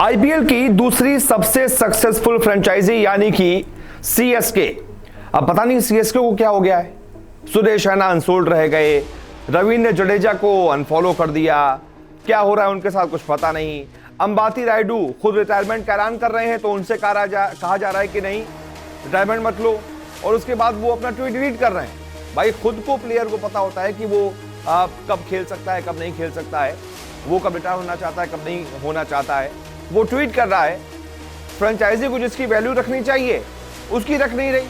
IPL की दूसरी सबसे सक्सेसफुल फ्रेंचाइजी यानी कि सीएसके। अब पता नहीं सीएसके को क्या हो गया है। सुरेश रैना अनसोल्ड रह गए, रवींद्र जडेजा को अनफॉलो कर दिया, क्या हो रहा है उनके साथ कुछ पता नहीं। अंबाती रायडू खुद रिटायरमेंट का ऐलान कर रहे हैं तो उनसे कहा जा रहा है कि नहीं रिटायरमेंट मत लो, और उसके बाद वो अपना ट्वीट डिलीट कर रहे हैं। भाई खुद को प्लेयर को पता होता है कि वो कब खेल सकता है, कब नहीं खेल सकता है, वो कब रिटायर होना चाहता है, कब नहीं होना चाहता है। वो ट्वीट कर रहा है। फ्रेंचाइजी को जिसकी वैल्यू रखनी चाहिए उसकी रख नहीं रही,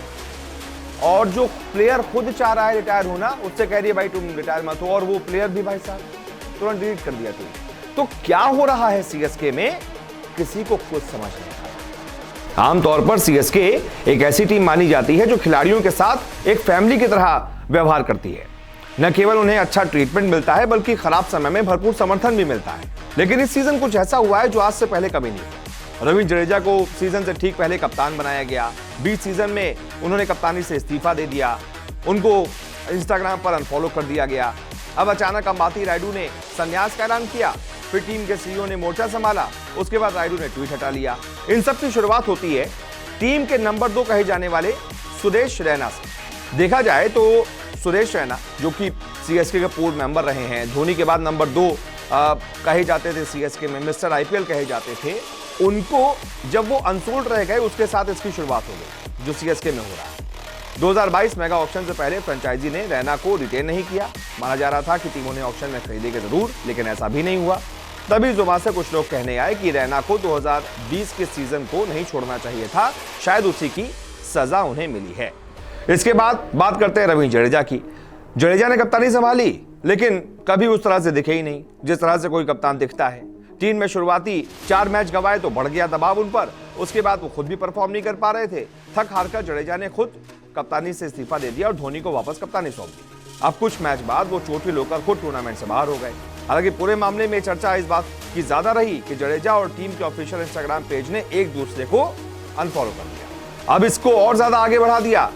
और जो प्लेयर खुद चाह रहा है रिटायर होना उससे कह रही है भाई तुम रिटायर मत हो, और वो प्लेयर भी भाई साहब तुरंत डिलीट कर दिया ट्वीट। तो क्या हो रहा है सीएसके में किसी को कुछ समझ नहीं आ रहा। आमतौर पर सीएसके एक ऐसी टीम मानी जाती है जो खिलाड़ियों के साथ एक फैमिली की तरह व्यवहार करती है। न केवल उन्हें अच्छा ट्रीटमेंट मिलता है बल्कि खराब समय में भरपूर समर्थन भी मिलता है। लेकिन इस सीजन कुछ ऐसा हुआ है जो आज से पहले कभी नहीं हुआ। रवींद्र जडेजा को सीजन से ठीक पहले कप्तान बनाया गया, बीच सीजन में उन्होंने कप्तानी से इस्तीफा दे दिया, उनको इंस्टाग्राम पर अनफॉलो कर दिया गया। अब अचानक अंबाती रायडू ने संन्यास का ऐलान किया, फिर टीम के सीईओ ने मोर्चा संभाला, उसके बाद रायडू ने ट्वीट हटा लिया। इन सब की शुरुआत होती है टीम के नंबर 2 कहे जाने वाले सुरेश रैना से। देखा जाए तो सुरेश रैना जो कि सीएसके के पूर्व मेंबर रहे हैं, धोनी के बाद नंबर 2 कहे जाते थे सीएसके में, मिस्टर आईपीएल कहे जाते थे, उनको जब वो अनसोल्ड रह गए उसके साथ इसकी शुरुआत हो गई जो सीएसके में हो रहा है। 2022 मेगा ऑक्शन से पहले फ्रेंचाइजी ने रैना को रिटेन नहीं किया। माना जा रहा था कि टीमों ने ऑक्शन में खरीदेगा जरूर, लेकिन ऐसा भी नहीं हुआ। तभी जुमा से कुछ लोग कहने आए कि रैना को 2020 के सीजन को नहीं छोड़ना चाहिए था, शायद उसी की सजा उन्हें मिली है। इसके बाद बात करते हैं रवींद्र जडेजा की। जडेजा ने कप्तानी संभाली लेकिन कभी उस तरह से दिखे ही नहीं जिस तरह से कोई कप्तान दिखता है। टीम में शुरुआती 4 मैच गंवाए तो बढ़ गया दबाव उन पर, उसके बाद वो खुद भी परफॉर्म नहीं कर पा रहे थे। थक हार कर जडेजा ने खुद कप्तानी से इस्तीफा दे दिया और धोनी को वापस कप्तानी सौंप दी। अब कुछ मैच बाद वो चोटिल होकर खुद टूर्नामेंट से बाहर हो गए। हालांकि पूरे मामले में चर्चा इस बात की ज्यादा रही कि जडेजा और टीम के ऑफिशियल इंस्टाग्राम पेज ने एक दूसरे को अनफॉलो कर दिया। अब इसको और ज्यादा आगे बढ़ा दिया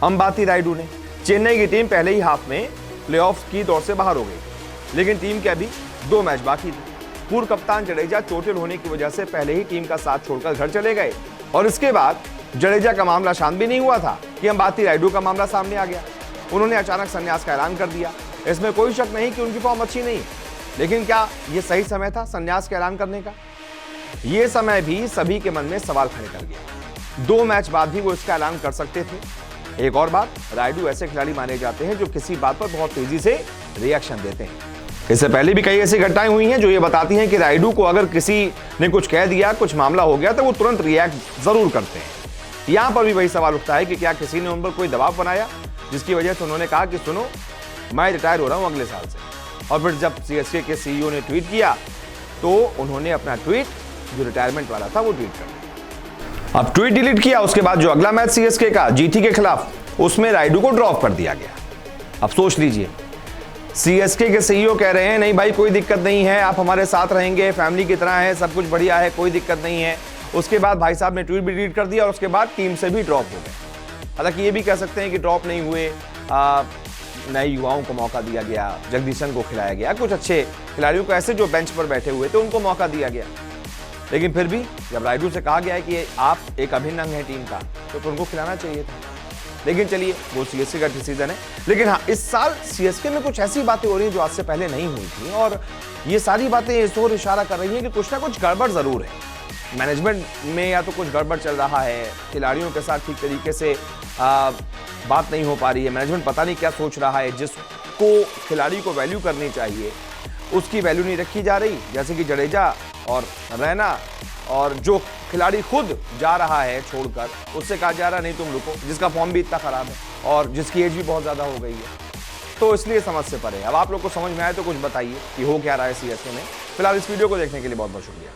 अंबाती रायडू ने। चेन्नई की टीम पहले ही हाफ में प्लेऑफ्स की दौड़ से बाहर हो गई, लेकिन टीम के अभी 2 मैच बाकी थे। पूर्व कप्तान जडेजा चोटिल होने की वजह से पहले ही टीम का साथ छोड़कर घर चले गए, और इसके बाद जडेजा का मामला शांत भी नहीं हुआ था कि अंबाती रायडू का मामला सामने आ गया। उन्होंने अचानक संन्यास का ऐलान कर दिया। इसमें कोई शक नहीं कि उनकी फॉर्म अच्छी नहीं, लेकिन क्या यह सही समय था संन्यास का ऐलान करने का? यह समय भी सभी के मन में सवाल खड़े कर गया। 2 मैच बाद भी वो इसका ऐलान कर सकते थे। एक और बात, रायडू ऐसे खिलाड़ी माने जाते हैं जो किसी बात पर बहुत तेजी से रिएक्शन देते हैं। इससे पहले भी कई ऐसी घटनाएं हुई हैं जो ये बताती हैं कि रायडू को अगर किसी ने कुछ कह दिया, कुछ मामला हो गया, तो वो तुरंत रिएक्ट जरूर करते हैं। यहां पर भी वही सवाल उठता है कि क्या किसी ने उन पर कोई दबाव बनाया जिसकी वजह से उन्होंने कहा कि सुनो मैं रिटायर हो रहा हूं अगले साल से। और फिर जब सीएसके के सीईओ ने ट्वीट किया तो उन्होंने अपना ट्वीट जो रिटायरमेंट वाला था वो ट्वीट कर दिया। अब ट्वीट डिलीट किया, उसके बाद जो अगला मैच सीएसके का जीटी के खिलाफ, उसमें रायडू को ड्रॉप कर दिया गया। अब सोच लीजिए, सीएसके के सीईओ कह रहे हैं नहीं भाई कोई दिक्कत नहीं है, आप हमारे साथ रहेंगे, फैमिली की तरह है, सब कुछ बढ़िया है, कोई दिक्कत नहीं है। उसके बाद भाई साहब ने ट्वीट भी डिलीट कर दिया और उसके बाद टीम से भी ड्रॉप हो गए। हालांकि ये भी कह सकते हैं कि ड्रॉप नहीं हुए, नए युवाओं को मौका दिया गया, जगदीशन को खिलाया गया, कुछ अच्छे खिलाड़ियों को ऐसे जो बेंच पर बैठे हुए थे उनको मौका दिया गया। लेकिन फिर भी जब रायडू से कहा गया है कि आप एक अभिन्न अंग है टीम का, तो उनको खिलाना चाहिए था। लेकिन चलिए वो सीएसके का डिसीजन है। लेकिन हाँ, इस साल सीएसके में कुछ ऐसी बातें हो रही हैं जो आज से पहले नहीं हुई थी, और ये सारी बातें इस ओर इशारा कर रही हैं कि कुछ ना कुछ गड़बड़ जरूर है। मैनेजमेंट में या तो कुछ गड़बड़ चल रहा है, खिलाड़ियों के साथ ठीक तरीके से बात नहीं हो पा रही है, मैनेजमेंट पता नहीं क्या सोच रहा है, जिसको खिलाड़ी को वैल्यू करनी चाहिए उसकी वैल्यू नहीं रखी जा रही। जैसे कि जडेजा और रैना, और जो खिलाड़ी खुद जा रहा है छोड़कर उससे कहा जा रहा नहीं तुम रुको, जिसका फॉर्म भी इतना खराब है और जिसकी एज भी बहुत ज्यादा हो गई है, तो इसलिए समझ से परे। अब आप लोग को समझ में आए तो कुछ बताइए कि हो क्या रहा है सीएसके में। फिलहाल इस वीडियो को देखने के लिए बहुत बहुत शुक्रिया।